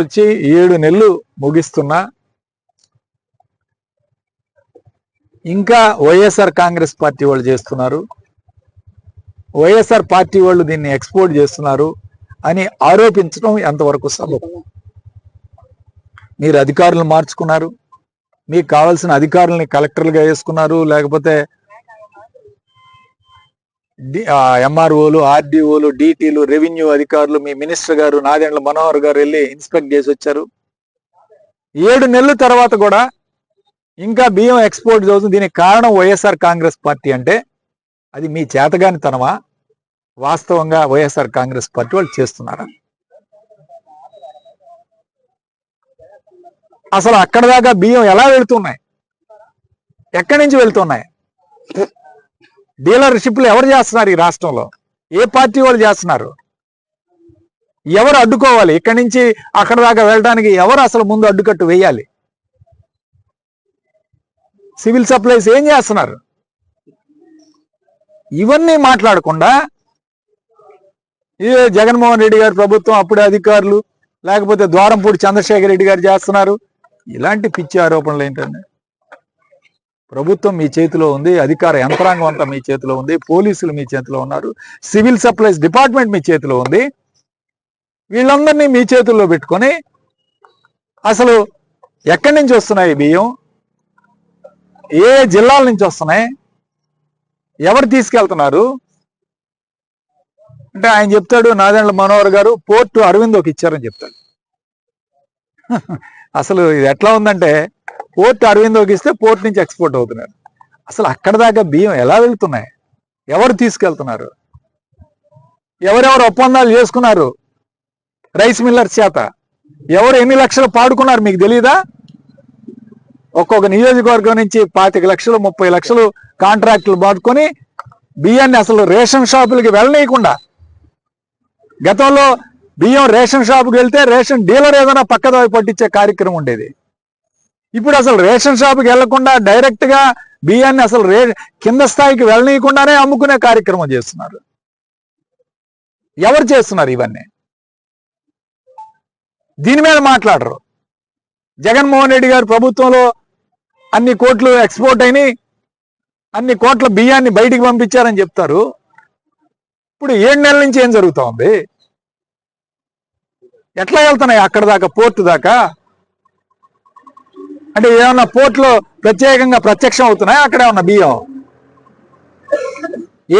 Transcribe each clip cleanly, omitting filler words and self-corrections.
వచ్చి 7 నెలలు ముగిస్తున్నా ఇంకా వైఎస్ఆర్ కాంగ్రెస్ పార్టీ వాళ్ళు చేస్తున్నారు, వైఎస్ఆర్ పార్టీ వాళ్ళు దీన్ని ఎక్స్పోర్ట్ చేస్తున్నారు అని ఆరోపించడం ఎంతవరకు సబబు? మీరు అధికారులను మార్చుకున్నారు, మీకు కావాల్సిన అధికారులని కలెక్టర్లుగా వేసుకున్నారు, లేకపోతే ఎంఆర్ఓలు, ఆర్డీఓలు, డీటీలు, రెవెన్యూ అధికారులు, మీ మినిస్టర్ గారు నాదెండ్ల మనోహర్ గారు వెళ్ళి ఇన్స్పెక్ట్ చేసి వచ్చారు. 7 నెలల తర్వాత కూడా ఇంకా బియ్యం ఎక్స్పోర్ట్ అవుతుంది. దీనికి కారణం వైఎస్ఆర్ కాంగ్రెస్ పార్టీ అంటే అది మీ చేతగానితనమా? వాస్తవంగా వైఎస్ఆర్ కాంగ్రెస్ పార్టీ వాళ్ళు చేస్తున్నారా? అసలు అక్కడ దాకా బియ్యం ఎలా వెళుతున్నాయి? ఎక్కడి నుంచి వెళ్తున్నాయి? డీలర్షిప్లు ఎవరు చేస్తున్నారు ఈ రాష్ట్రంలో? ఏ పార్టీ వాళ్ళు చేస్తున్నారు? ఎవరు అడ్డుకోవాలి? ఇక్కడి నుంచి అక్కడ దాకా వెళ్ళడానికి ఎవరు అసలు ముందు అడ్డుకట్టు వేయాలి? సివిల్ సప్లైస్ ఏం చేస్తున్నారు? ఇవన్నీ మాట్లాడకుండా ఇదే జగన్మోహన్ రెడ్డి గారి ప్రభుత్వం అప్పుడే అధికారులు, లేకపోతే ద్వారంపూడి చంద్రశేఖర్ రెడ్డి గారు చేస్తున్నారు. ఇలాంటి పిచ్చి ఆరోపణలు ఏంటండి? ప్రభుత్వం మీ చేతిలో ఉంది, అధికార యంత్రాంగం అంతా మీ చేతిలో ఉంది, పోలీసులు మీ చేతిలో ఉన్నారు, సివిల్ సప్లైస్ డిపార్ట్మెంట్ మీ చేతిలో ఉంది. వీళ్ళందరినీ మీ చేతుల్లో పెట్టుకొని అసలు ఎక్కడి నుంచి వస్తున్నాయి బియ్యం? ఏ జిల్లాల నుంచి వస్తున్నాయి? ఎవరు తీసుకెళ్తున్నారు? అంటే ఆయన చెప్తాడు, నాదెండ్ల మనోహర్ గారు పోర్టు అరవిందోకి ఇచ్చారని చెప్తాడు. అసలు ఇది ఎట్లా ఉందంటే, పోర్టు అరవిందోకి ఇస్తే పోర్ట్ నుంచి ఎక్స్పోర్ట్ అవుతున్నారు. అసలు అక్కడ దాకా బియ్యం ఎలా వెళ్తున్నాయి? ఎవరు తీసుకెళ్తున్నారు? ఎవరెవరు ఒప్పందాలు చేసుకున్నారు రైస్ మిల్లర్స్ చేత? ఎవరు ఎన్ని లక్షలు పాడుకున్నారు మీకు తెలియదా? ఒక్కొక్క నియోజకవర్గం నుంచి 25 లక్షలు 30 లక్షలు కాంట్రాక్టులు పాడుకొని బియ్యాన్ని అసలు రేషన్ షాపులకి వెళ్ళనీయకుండా, గతంలో బియ్యం రేషన్ షాపుకి వెళ్తే రేషన్ డీలర్ ఏదైనా పక్కదారి పట్టించే కార్యక్రమం ఉండేది. ఇప్పుడు అసలు రేషన్ షాపుకి వెళ్లకుండా డైరెక్ట్ గా బియ్యాన్ని అసలు కింద స్థాయికి వెళ్ళనీయకుండానే అమ్ముకునే కార్యక్రమం చేస్తున్నారు. ఎవరు చేస్తున్నారు ఇవన్నీ? దీని మీద మాట్లాడరు. జగన్మోహన్ రెడ్డి గారి ప్రభుత్వంలో అన్ని కోట్లు ఎక్స్పోర్ట్ అయినాయి, అన్ని కోట్ల బియ్యాన్ని బయటికి పంపించారని చెప్తారు. ఇప్పుడు 7 నెలల నుంచి ఏం జరుగుతూ ఉంది? ఎట్లా వెళ్తున్నాయి అక్కడ దాకా, పోర్టు దాకా? అంటే ఏమన్నా పోర్టులో ప్రత్యేకంగా ప్రత్యక్షం అవుతున్నాయి? అక్కడే ఉన్న బియ్యం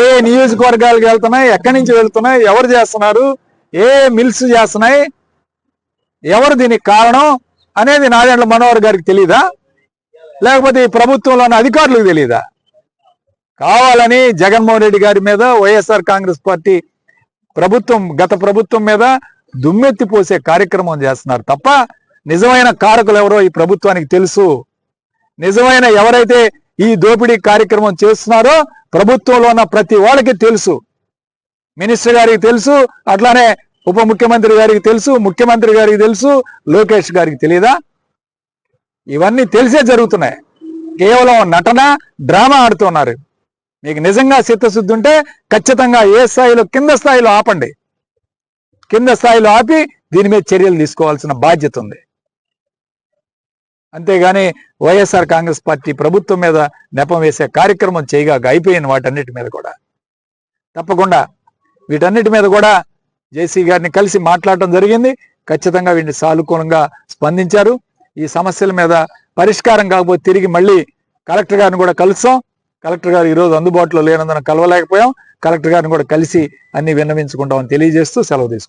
ఏ నియోజకవర్గాలకు వెళ్తున్నాయి? ఎక్కడి నుంచి వెళ్తున్నాయి? ఎవరు చేస్తున్నారు? ఏ మిల్స్ చేస్తున్నాయి? ఎవరు దీనికి కారణం అనేది నాదెండ్ల మనోహర్ గారికి తెలీదా? లేకపోతే ఈ ప్రభుత్వంలో ఉన్న అధికారులకు తెలీదా? కావాలని జగన్మోహన్ రెడ్డి గారి మీద వైఎస్ఆర్ కాంగ్రెస్ పార్టీ ప్రభుత్వం, గత ప్రభుత్వం మీద దుమ్మెత్తిపోసే కార్యక్రమం చేస్తున్నారు తప్ప నిజమైన కారకులు ఎవరో ఈ ప్రభుత్వానికి తెలుసు. నిజమైన ఎవరైతే ఈ దోపిడీ కార్యక్రమం చేస్తున్నారో ప్రభుత్వంలో ఉన్న ప్రతి వాళ్ళకి తెలుసు. మినిస్టర్ గారికి తెలుసు, అట్లానే ఉప ముఖ్యమంత్రి గారికి తెలుసు, ముఖ్యమంత్రి గారికి తెలుసు, లోకేష్ గారికి తెలియదా? ఇవన్నీ తెలిసే జరుగుతున్నాయి. కేవలం నటన, డ్రామా ఆడుతున్నారు. మీకు నిజంగా చిత్తశుద్ధి ఉంటే ఖచ్చితంగా ఏ స్థాయిలో, కింద స్థాయిలో ఆపండి. కింద స్థాయిలో ఆపి దీని మీద చర్యలు తీసుకోవాల్సిన బాధ్యత ఉంది. అంతేగాని వైఎస్ఆర్ కాంగ్రెస్ పార్టీ ప్రభుత్వం మీద నెపం వేసే కార్యక్రమం చేయగా అయిపోయిన వాటన్నిటి మీద కూడా తప్పకుండా, వీటన్నిటి మీద కూడా జేసీ గారిని కలిసి మాట్లాడటం జరిగింది. ఖచ్చితంగా వీటిని సానుకూలంగా స్పందించారు. ఈ సమస్యల మీద పరిష్కారం కాకపోతే తిరిగి మళ్ళీ కలెక్టర్ గారిని కూడా కలుస్తాం. కలెక్టర్ గారు ఈరోజు అందుబాటులో లేనందున కలవలేకపోయాం. కలెక్టర్ గారిని కూడా కలిసి అన్ని విన్నవించుకుంటామని తెలియజేస్తూ సెలవు తీసుకుంటాం.